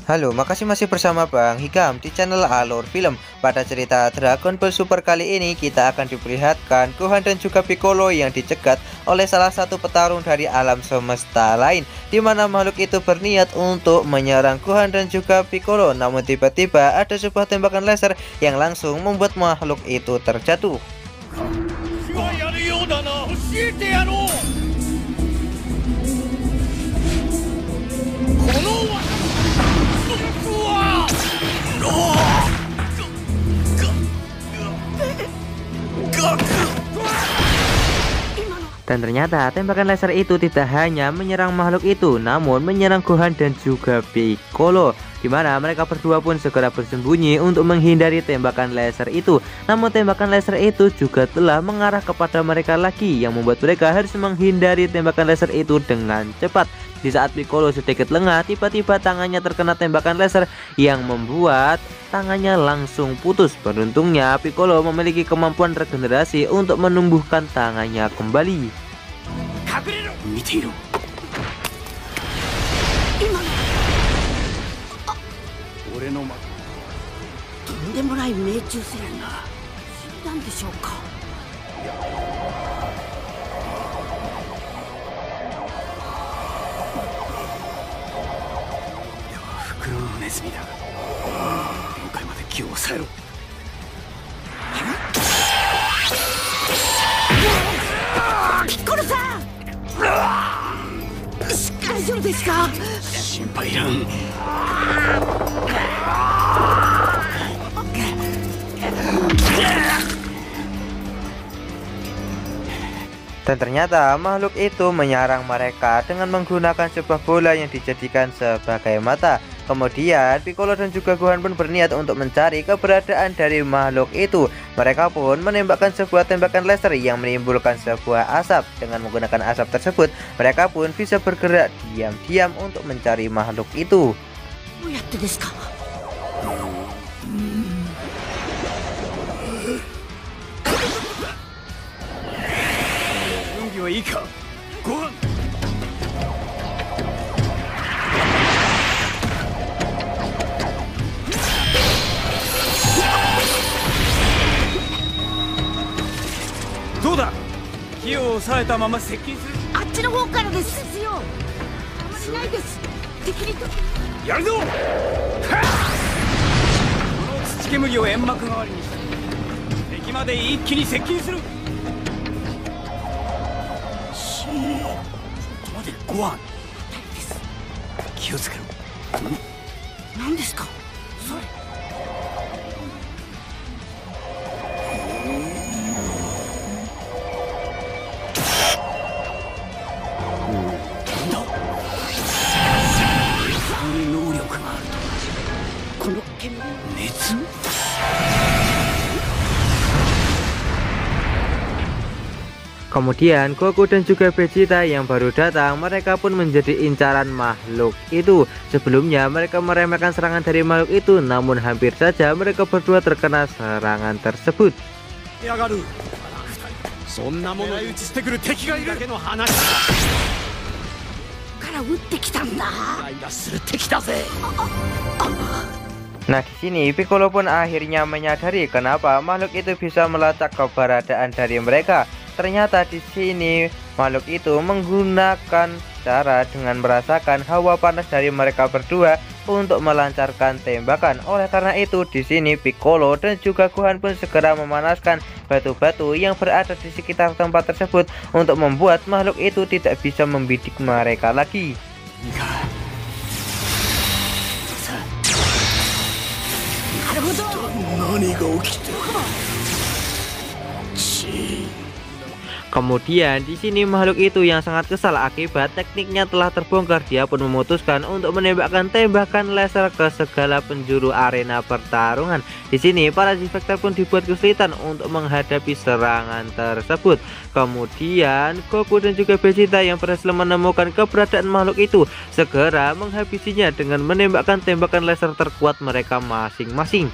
Halo, makasih masih bersama Bang Hikam di channel Alur Film. Pada cerita Dragon Ball Super kali ini kita akan diperlihatkan Gohan dan juga Piccolo yang dicegat oleh salah satu petarung dari alam semesta lain, di mana makhluk itu berniat untuk menyerang Gohan dan juga Piccolo. Namun tiba-tiba ada sebuah tembakan laser yang langsung membuat makhluk itu terjatuh. Dan ternyata tembakan laser itu tidak hanya menyerang makhluk itu, namun menyerang Gohan dan juga Piccolo, di mana mereka berdua pun segera bersembunyi untuk menghindari tembakan laser itu. Namun tembakan laser itu juga telah mengarah kepada mereka lagi, yang membuat mereka harus menghindari tembakan laser itu dengan cepat. Di saat Piccolo sedikit lengah, tiba-tiba tangannya terkena tembakan laser yang membuat tangannya langsung putus. Beruntungnya Piccolo memiliki kemampuan regenerasi untuk menumbuhkan tangannya kembali. Dan ternyata makhluk itu menyerang mereka dengan menggunakan sebuah bola yang dijadikan sebagai mata. Kemudian Piccolo dan juga Gohan pun berniat untuk mencari keberadaan dari makhluk itu. Mereka pun menembakkan sebuah tembakan laser yang menimbulkan sebuah asap. Dengan menggunakan asap tersebut, mereka pun bisa bergerak diam-diam untuk mencari makhluk itu. Kemudian Goku dan juga Vegeta yang baru datang, mereka pun menjadi incaran makhluk itu. Sebelumnya mereka meremehkan serangan dari makhluk itu, namun hampir saja mereka berdua terkena serangan tersebut. Nah, di sini Piccolo pun akhirnya menyadari kenapa makhluk itu bisa melacak keberadaan dari mereka. Ternyata di sini makhluk itu menggunakan cara dengan merasakan hawa panas dari mereka berdua untuk melancarkan tembakan. Oleh karena itu, di sini Piccolo dan juga Gohan pun segera memanaskan batu-batu yang berada di sekitar tempat tersebut untuk membuat makhluk itu tidak bisa membidik mereka lagi. Kemudian di sini makhluk itu yang sangat kesal akibat tekniknya telah terbongkar. Dia pun memutuskan untuk menembakkan tembakan laser ke segala penjuru arena pertarungan. Di sini para G-Factor pun dibuat kesulitan untuk menghadapi serangan tersebut. Kemudian Goku dan juga Vegeta yang berhasil menemukan keberadaan makhluk itu segera menghabisinya dengan menembakkan tembakan laser terkuat mereka masing-masing.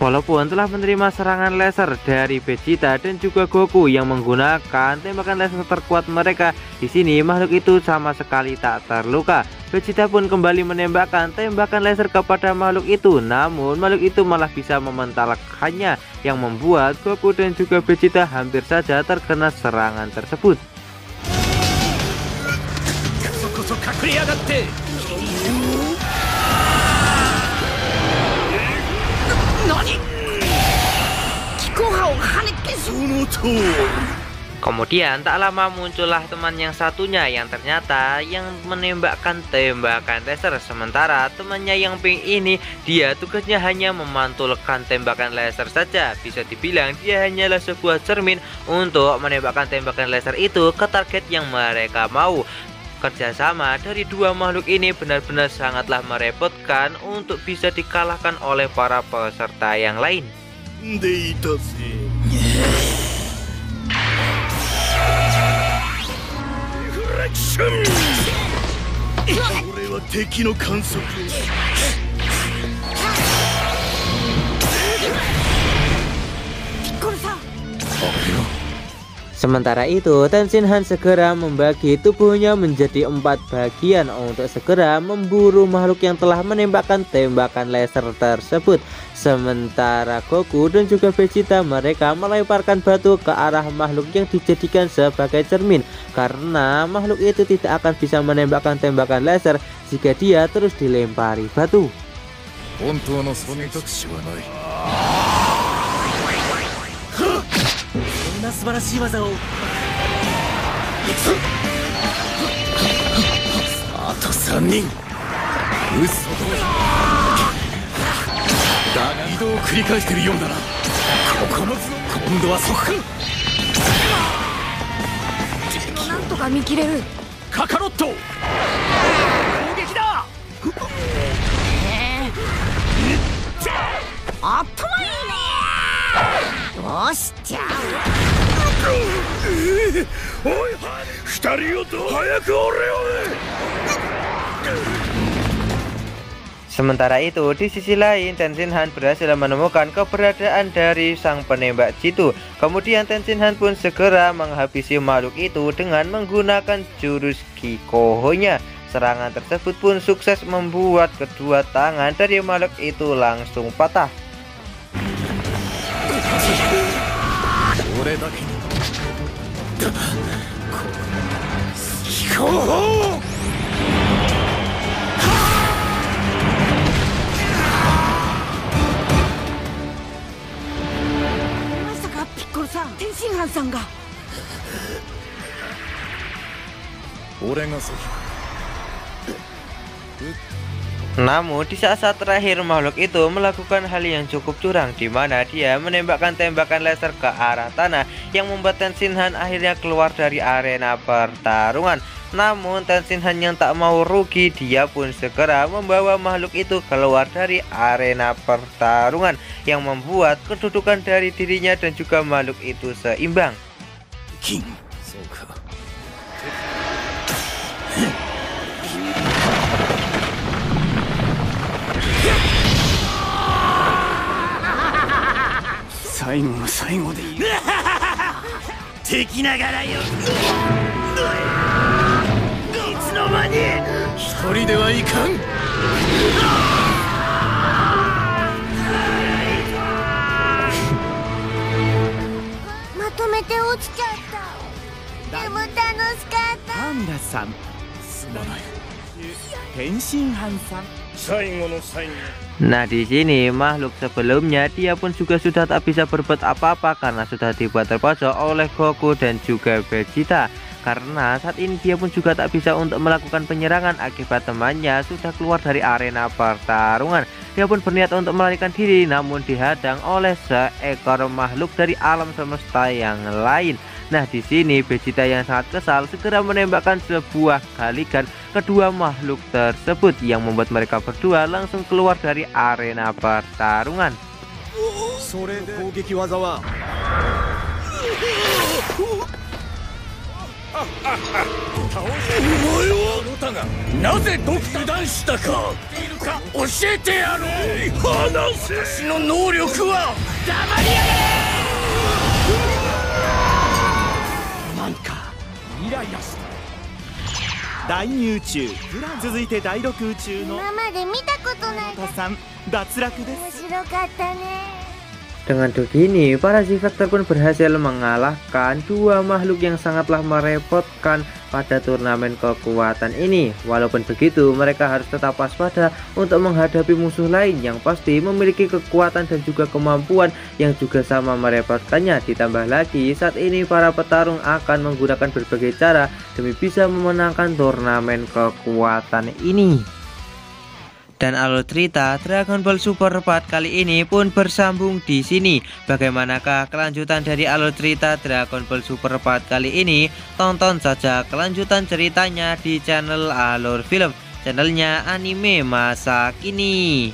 Walaupun telah menerima serangan laser dari Vegeta dan juga Goku yang menggunakan tembakan laser terkuat mereka, di sini makhluk itu sama sekali tak terluka. Vegeta pun kembali menembakkan tembakan laser kepada makhluk itu, namun makhluk itu malah bisa mementalkannya yang membuat Goku dan juga Vegeta hampir saja terkena serangan tersebut. Kemudian tak lama muncullah teman yang satunya yang ternyata yang menembakkan tembakan laser. Sementara temannya yang pink ini, dia tugasnya hanya memantulkan tembakan laser saja. Bisa dibilang dia hanyalah sebuah cermin untuk menembakkan tembakan laser itu ke target yang mereka mau. Kerjasama dari dua makhluk ini benar-benar sangatlah merepotkan untuk bisa dikalahkan oleh para peserta yang lain. Sementara itu, Tenshinhan segera membagi tubuhnya menjadi 4 bagian untuk segera memburu makhluk yang telah menembakkan tembakan laser tersebut. Sementara Goku dan juga Vegeta mereka melemparkan batu ke arah makhluk yang dijadikan sebagai cermin, karena makhluk itu tidak akan bisa menembakkan tembakan laser jika dia terus dilempari batu. Sementara itu, di sisi lain Tenshinhan berhasil menemukan keberadaan dari sang penembak jitu. Kemudian Tenshinhan pun segera menghabisi makhluk itu dengan menggunakan jurus Kikoho-nya. Serangan tersebut pun sukses membuat kedua tangan dari makhluk itu langsung patah. Namun di saat-saat terakhir makhluk itu melakukan hal yang cukup curang, di mana dia menembakkan tembakan laser ke arah tanah yang membuat Tenshinhan akhirnya keluar dari arena pertarungan. Namun Tenshinhan yang tak mau rugi, dia pun segera membawa makhluk itu keluar dari arena pertarungan yang membuat kedudukan dari dirinya dan juga makhluk itu seimbang. Nah, di sini makhluk sebelumnya dia pun juga sudah tak bisa berbuat apa-apa karena sudah dibuat terpojok oleh Goku dan juga Vegeta. karena saat ini dia pun juga tak bisa untuk melakukan penyerangan akibat temannya sudah keluar dari arena pertarungan. Dia pun berniat untuk melarikan diri namun dihadang oleh seekor makhluk dari alam semesta yang lain. Nah, di sini Vegeta yang sangat kesal segera menembakkan sebuah Gatling kedua makhluk tersebut yang membuat mereka berdua langsung keluar dari arena pertarungan. Dengan begini, para Z-Factor pun berhasil mengalahkan dua makhluk yang sangatlah merepotkan pada turnamen kekuatan ini. Walaupun begitu, mereka harus tetap waspada untuk menghadapi musuh lain yang pasti memiliki kekuatan dan juga kemampuan yang juga sama merepotkannya. Ditambah lagi, saat ini para petarung akan menggunakan berbagai cara demi bisa memenangkan turnamen kekuatan ini. Dan alur cerita Dragon Ball Super Part kali ini pun bersambung di sini. Bagaimanakah kelanjutan dari alur cerita Dragon Ball Super Part kali ini? Tonton saja kelanjutan ceritanya di channel Alur Film, channelnya anime masa kini.